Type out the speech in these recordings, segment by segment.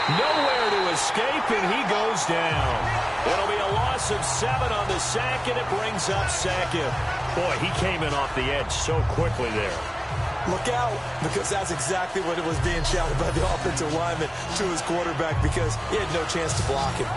Nowhere to escape, and he goes down. It'll be a loss of 7 on the sack, and it brings up second. Boy, he came in off the edge so quickly there. Look out, because that's exactly what it was being shouted by the offensive lineman to his quarterback, because he had no chance to block him.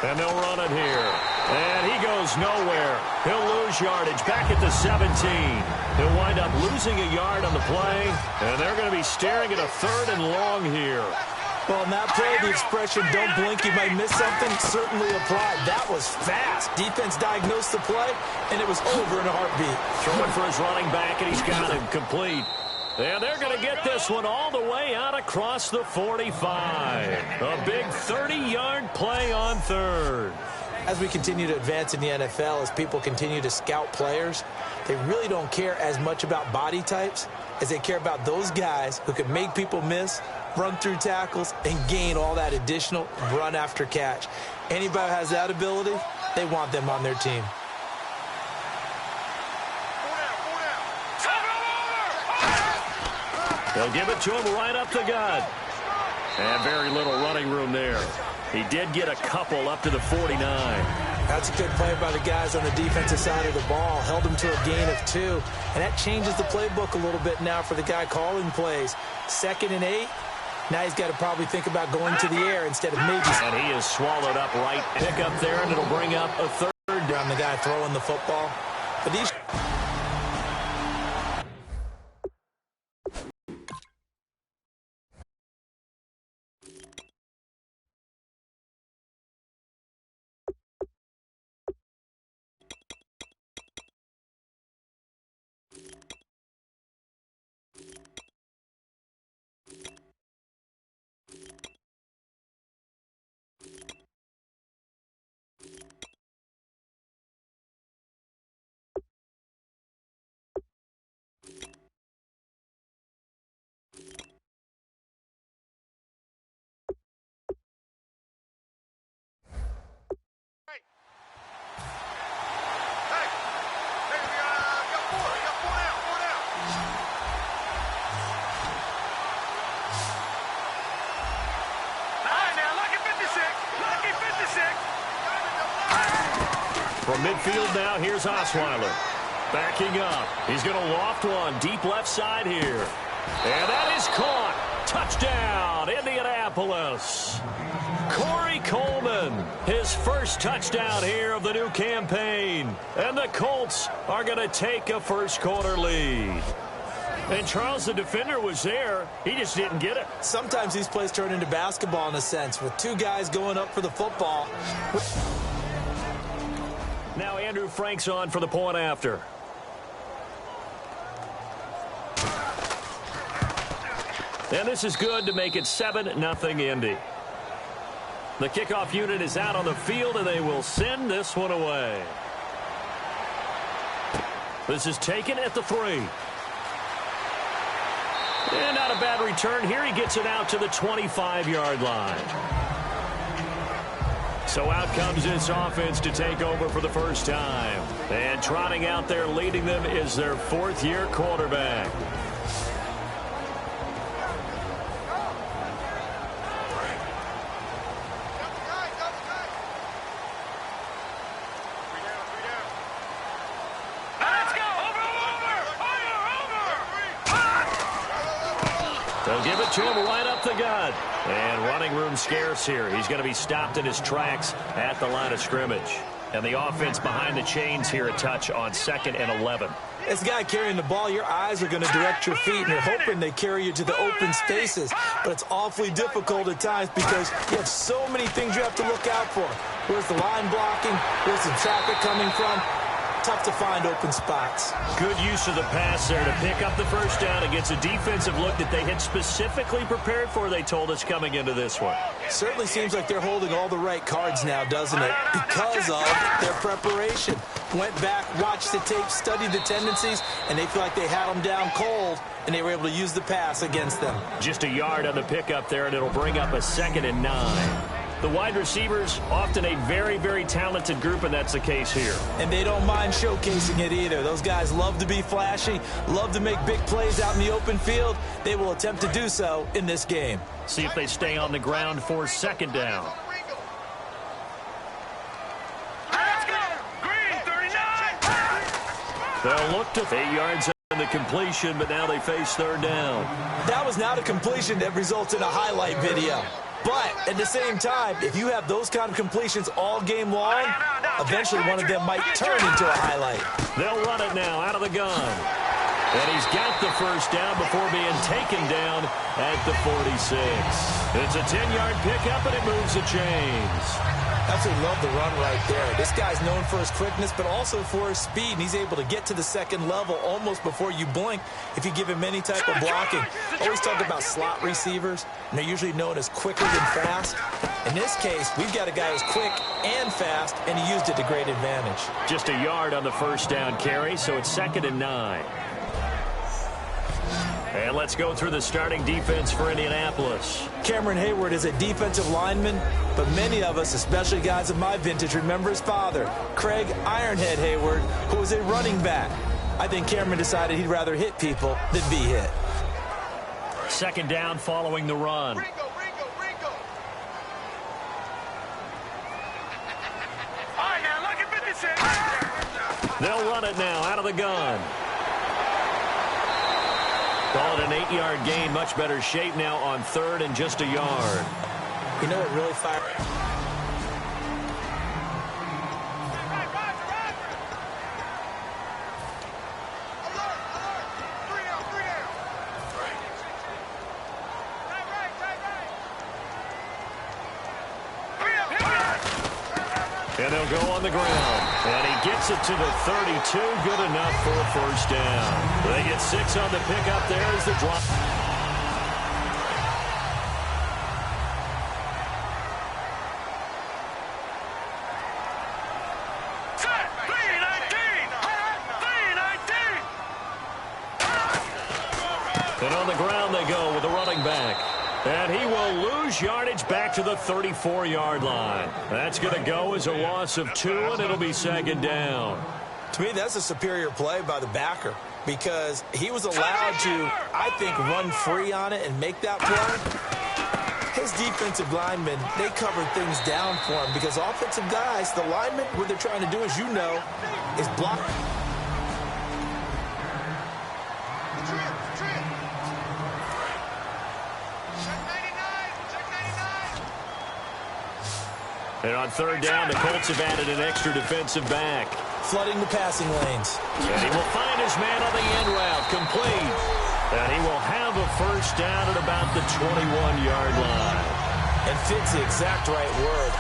And they'll run it here. And he goes nowhere. He'll lose yardage back at the 17. He'll wind up losing a yard on the play. And they're going to be staring at a 3rd and long here. Well, in that play, the expression, don't blink, you might miss something, certainly applied. That was fast. Defense diagnosed the play, and it was over in a heartbeat. Throwing for his running back, and he's got him complete. And they're going to get this one all the way out across the 45. A big 30-yard play on 3rd. As we continue to advance in the NFL, as people continue to scout players, they really don't care as much about body types as they care about those guys who can make people miss, run through tackles, and gain all that additional run after catch. Anybody who has that ability, they want them on their team. They'll give it to him right up the gut. And very little running room there. He did get a couple up to the 49. That's a good play by the guys on the defensive side of the ball. Held him to a gain of 2. And that changes the playbook a little bit now for the guy calling plays. 2nd and 8. Now he's got to probably think about going to the air instead of maybe. And he is swallowed up right. Pick up there, and it'll bring up a 3rd down. The guy throwing the football. But these... From midfield now, here's Osweiler. Backing up. He's going to loft one deep left side here. And that is caught. Touchdown, Indianapolis. Corey Coleman, his first touchdown here of the new campaign. And the Colts are going to take a first-quarter lead. And Charles, the defender, was there. He just didn't get it. Sometimes these plays turn into basketball in a sense, with 2 guys going up for the football. Now Andrew Frank's on for the point after. And this is good to make it 7-0 Indy. The kickoff unit is out on the field, and they will send this one away. This is taken at the 3. And not a bad return here. He gets it out to the 25-yard line. So out comes this offense to take over for the first time. And trotting out there leading them is their 4th-year quarterback. They'll give it to him right up the gut. And running room scarce here. He's going to be stopped in his tracks at the line of scrimmage. And the offense behind the chains here a touch on 2nd and 11. This guy carrying the ball, your eyes are going to direct your feet, and you're hoping they carry you to the open spaces. But it's awfully difficult at times because you have so many things you have to look out for. Where's the line blocking? Where's the traffic coming from? tough to find open spots. Good use of the pass there to pick up the first down against a defensive look that they had specifically prepared for, they told us, coming into this one. Certainly seems like they're holding all the right cards now, doesn't it? Because of their preparation. Went back, watched the tape, studied the tendencies, and they feel like they had them down cold, and they were able to use the pass against them. Just a yard on the pickup there, and it'll bring up a 2nd and 9. The wide receivers, often a very, very talented group, and that's the case here. And they don't mind showcasing it either. Those guys love to be flashy, love to make big plays out in the open field. They will attempt to do so in this game. See if they stay on the ground for 2nd down. They'll look to 8 yards on the completion, but now they face 3rd down. That was not a completion that results in a highlight video. But at the same time, if you have those kind of completions all game long, eventually one of them might turn into a highlight. They'll run it now out of the gun. And he's got the first down before being taken down at the 46. It's a 10-yard pickup, and it moves the chains. Absolutely love the run right there. This guy's known for his quickness, but also for his speed, and he's able to get to the 2nd level almost before you blink if you give him any type of blocking. Always talk about slot receivers, and they're usually known as quicker than fast. In this case, we've got a guy who's quick and fast, and he used it to great advantage. Just a yard on the first down carry, so it's 2nd and 9. And let's go through the starting defense for Indianapolis. Cameron Hayward is a defensive lineman, but many of us, especially guys of my vintage, remember his father, Craig Ironhead Hayward, who was a running back. I think Cameron decided he'd rather hit people than be hit. 2nd down following the run. Ringo. All right, now, look at 56. They'll run it now out of the gun. Call it an 8-yard gain. Much better shape now on 3rd and just a yard. You know what really fired? And they'll go on the ground. And he gets it to the 32. Good enough for a first down. They get 6 on the pickup. There's the drop. And on the ground they go with the running back. And he will lose yardage back to the 34-yard line. That's going to go as a loss of 2, and it'll be 2nd down. To me, that's a superior play by the backer because he was allowed to, I think, run free on it and make that play. His defensive linemen, they covered things down for him because offensive guys, the linemen, what they're trying to do, as you know, is block. And on 3rd down, the Colts have added an extra defensive back. Flooding the passing lanes. And he will find his man on the end route, complete. And he will have a first down at about the 21-yard line. And fits the exact right word.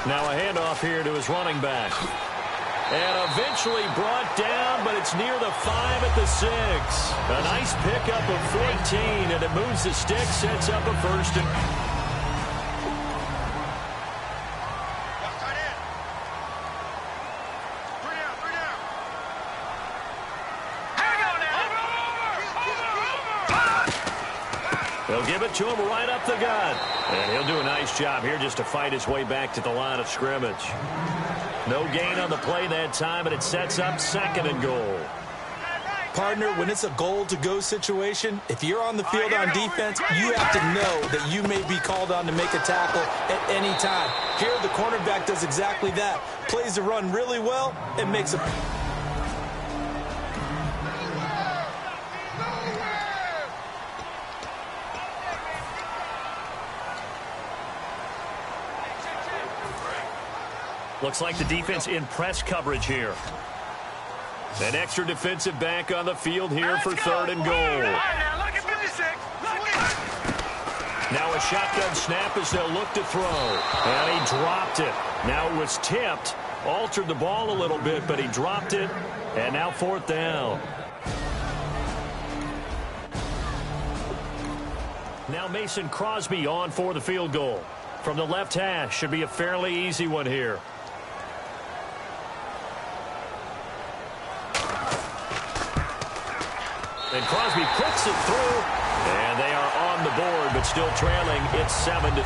Now a handoff here to his running back. And eventually brought down, but it's near the 5 at the 6. A nice pickup of 14, and it moves the stick, sets up a first and... They'll give it to him right up the gut. And he'll do a nice job here just to fight his way back to the line of scrimmage. No gain on the play that time, and it sets up 2nd and goal. Partner, when it's a goal-to-go situation, if you're on the field on defense, you have to know that you may be called on to make a tackle at any time. Here, the cornerback does exactly that. Plays the run really well and makes a... Looks like the defense in press coverage here. An extra defensive back on the field here for third and goal. All right, now look at 56. Now a shotgun snap as they'll look to throw. And he dropped it. Now it was tipped. Altered the ball a little bit, but he dropped it. And now fourth down. Now Mason Crosby on for the field goal. From the left hash, should be a fairly easy one here. And Crosby puts it through. And they are on the board, but still trailing. It's 7-3.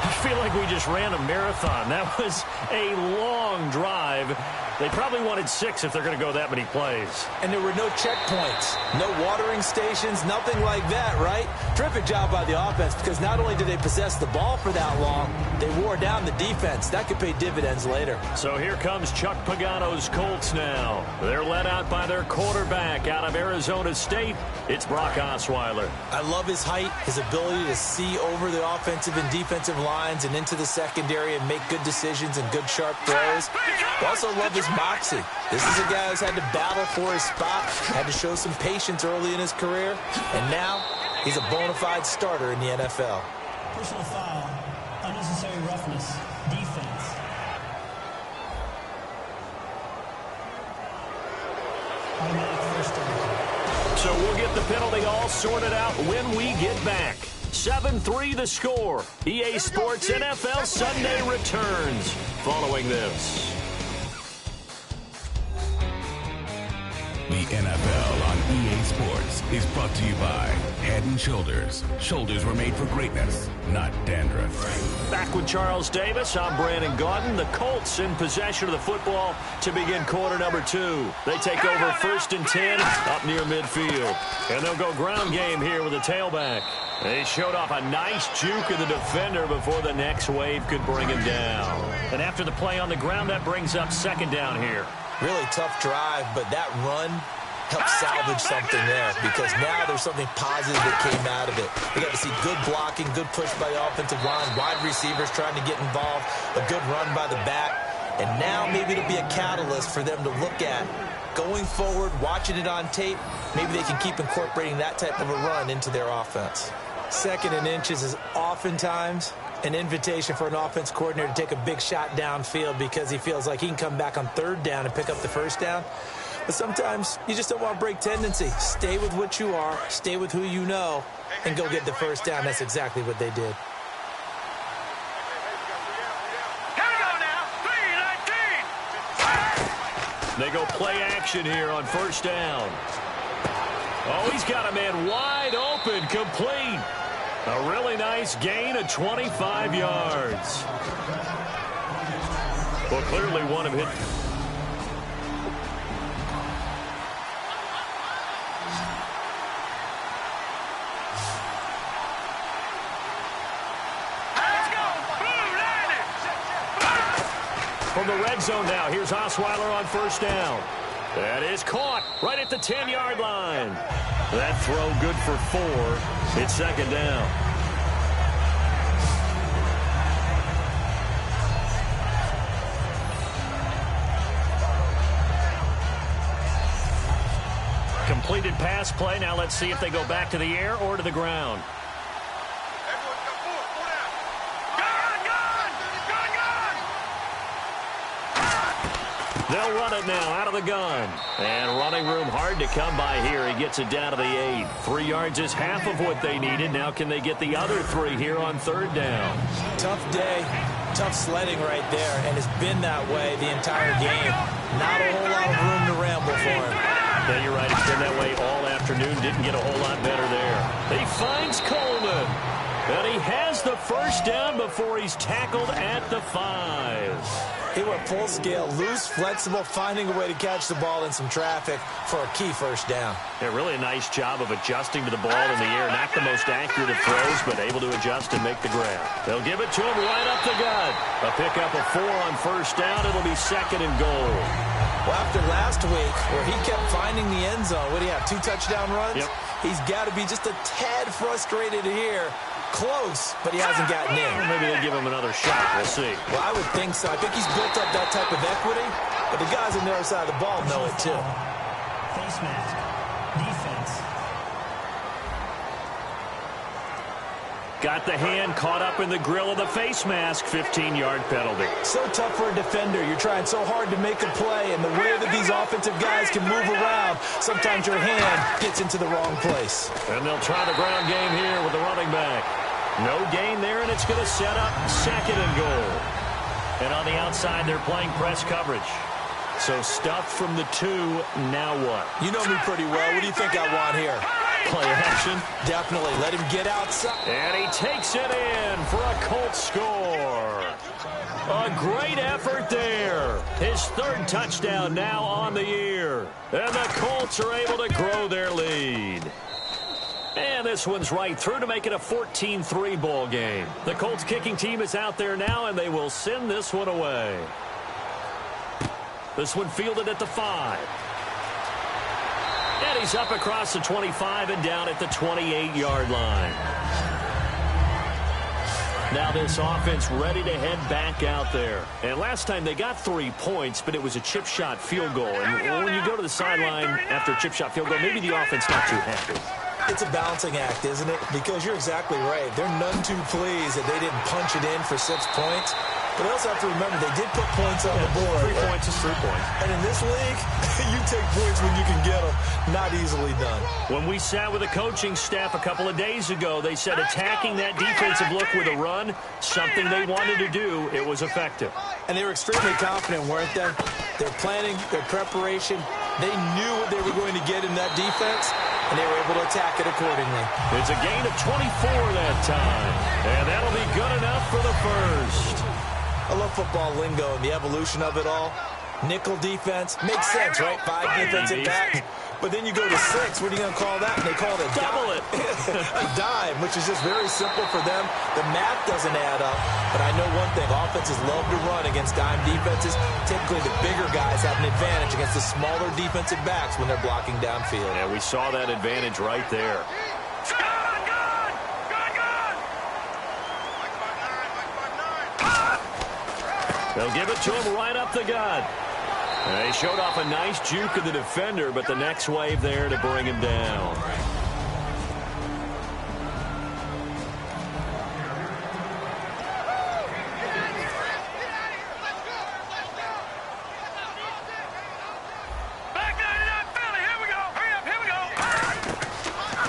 I feel like we just ran a marathon. That was a long drive. They probably wanted 6 if they're going to go that many plays. And there were no checkpoints, no watering stations, nothing like that, right? Terrific job by the offense because not only did they possess the ball for that long, they wore down the defense. That could pay dividends later. So here comes Chuck Pagano's Colts now. They're led out by their quarterback out of Arizona State. It's Brock Osweiler. I love his height, his ability to see over the offensive and defensive lines and into the secondary and make good decisions and good sharp throws. I also love his moxie. This is a guy who's had to battle for his spot, had to show some patience early in his career, and now he's a bona fide starter in the NFL. Personal foul, unnecessary roughness, defense. Automatic first down. So we'll get the penalty all sorted out when we get back. 7-3 the score. EA Sports NFL Sunday returns following this. The NFL on EA Sports is brought to you by Head & Shoulders. Shoulders were made for greatness, not dandruff. Back with Charles Davis, I'm Brandon Gaudin. The Colts in possession of the football to begin quarter number 2. They take over 1st and 10 up near midfield. And they'll go ground game here with a tailback. They showed off a nice juke of the defender before the next wave could bring him down. And after the play on the ground, that brings up 2nd down here. Really tough drive, but that run helped salvage something there because now there's something positive that came out of it. We got to see good blocking, good push by the offensive line, wide receivers trying to get involved, a good run by the back, and now maybe it'll be a catalyst for them to look at going forward, watching it on tape. Maybe they can keep incorporating that type of a run into their offense. 2nd and inches is oftentimes an invitation for an offense coordinator to take a big shot downfield because he feels like he can come back on 3rd down and pick up the 1st down. But sometimes you just don't want to break tendency. Stay with what you are, stay with who you know, and go get the 1st down. That's exactly what they did. Here we go now. 3-19. They go play action here on 1st down. Oh, he's got a man wide open, complete. A really nice gain of 25 yards. Well, clearly one of his. From the red zone now, here's Osweiler on 1st down. That is caught right at the 10-yard line. That throw good for 4. It's 2nd down. Completed pass play. Now let's see if they go back to the air or to the ground. They'll run it now out of the gun. And running room hard to come by here. He gets it down to the 8. 3 yards is half of what they needed. Now can they get the other 3 here on 3rd down? Tough day, tough sledding right there, and it's been that way the entire game. Not a whole lot of room to ramble for him. Yeah, you're right. It's been that way all afternoon. Didn't get a whole lot better there. He finds Coleman. And he has the 1st down before he's tackled at the 5. He went full scale, loose, flexible, finding a way to catch the ball in some traffic for a key 1st down. Yeah, really a nice job of adjusting to the ball in the air. Not the most accurate of throws, but able to adjust and make the grab. They'll give it to him right up the gut. A pickup of 4 on 1st down. It'll be 2nd and goal. Well, after last week, where he kept finding the end zone, what do you have, 2 touchdown runs? Yep. He's got to be just a tad frustrated here. Close, but he hasn't gotten in. Well, maybe they'll give him another shot. We'll see. Well, I would think so. I think he's built up that type of equity. But the guys on the other side of the ball know it too. Face mask. Defense. Got the hand caught up in the grill of the face mask. 15-yard penalty. So tough for a defender. You're trying so hard to make a play, and the way that these offensive guys can move around, sometimes your hand gets into the wrong place. And they'll try the ground game here with the running back. No gain there, and it's going to set up 2nd and goal. And on the outside, they're playing press coverage. So stuff from the 2, now what? You know me pretty well. What do you think I want here? Play action. Definitely. Let him get outside. And he takes it in for a Colts score. A great effort there. His 3rd touchdown now on the year. And the Colts are able to grow their lead. And this one's right through to make it a 14-3 ball game. The Colts kicking team is out there now, and they will send this one away. This one fielded at the 5. And he's up across the 25 and down at the 28-yard line. Now this offense ready to head back out there. And last time they got 3 points, but it was a chip shot field goal. And when you go to the sideline after a chip shot field goal, maybe the offense not too happy. It's a balancing act, isn't it? Because you're exactly right. They're none too pleased that they didn't punch it in for 6 points. But I also have to remember they did put points on the board. 3 points is 3 points. And in this league, you take points when you can get them. Not easily done. When we sat with the coaching staff a couple of days ago, they said attacking that defensive look with a run, something they wanted to do, it was effective. And they were extremely confident, weren't they? Their planning, their preparation, they knew what they were going to get in that defense, and they were able to attack it accordingly. It's a gain of 24 that time, and that'll be good enough for the 1st. I love football lingo and the evolution of it all. Nickel defense makes sense, right? 5 defensive backs. But then you go to 6. What are you going to call that? And they call it a double it. A dime, which is just very simple for them. The math doesn't add up. But I know one thing. Offenses love to run against dime defenses. Typically, the bigger guys have an advantage against the smaller defensive backs when they're blocking downfield. Yeah, we saw that advantage right there. They'll give it to him right up the gut. And they showed off a nice juke of the defender, but the next wave there to bring him down.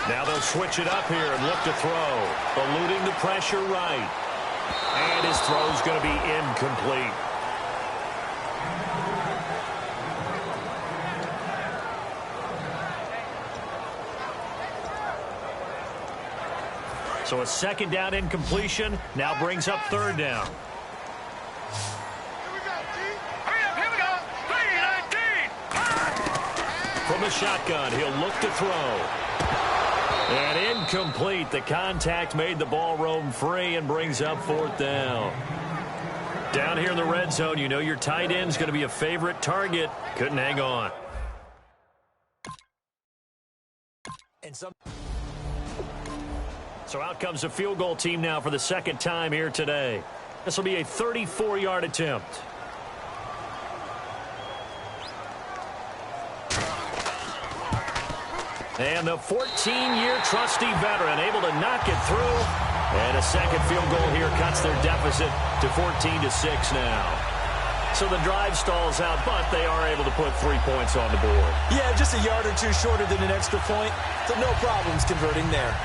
Now they'll switch it up here and look to throw. Eluding the pressure right. And his throw's going to be incomplete. So a 2nd down incompletion now brings up 3rd down. Here we go. 3-19. From the shotgun, he'll look to throw. And incomplete. The contact made the ball roam free and brings up 4th down. Down here in the red zone, you know your tight end's going to be a favorite target. Couldn't hang on. So out comes the field goal team now for the 2nd time here today. This will be a 34-yard attempt. And the 14-year trusty veteran able to knock it through. And a 2nd field goal here cuts their deficit to 14-6 now. So the drive stalls out, but they are able to put 3 points on the board. Yeah, just a yard or two shorter than an extra point. So no problems converting there.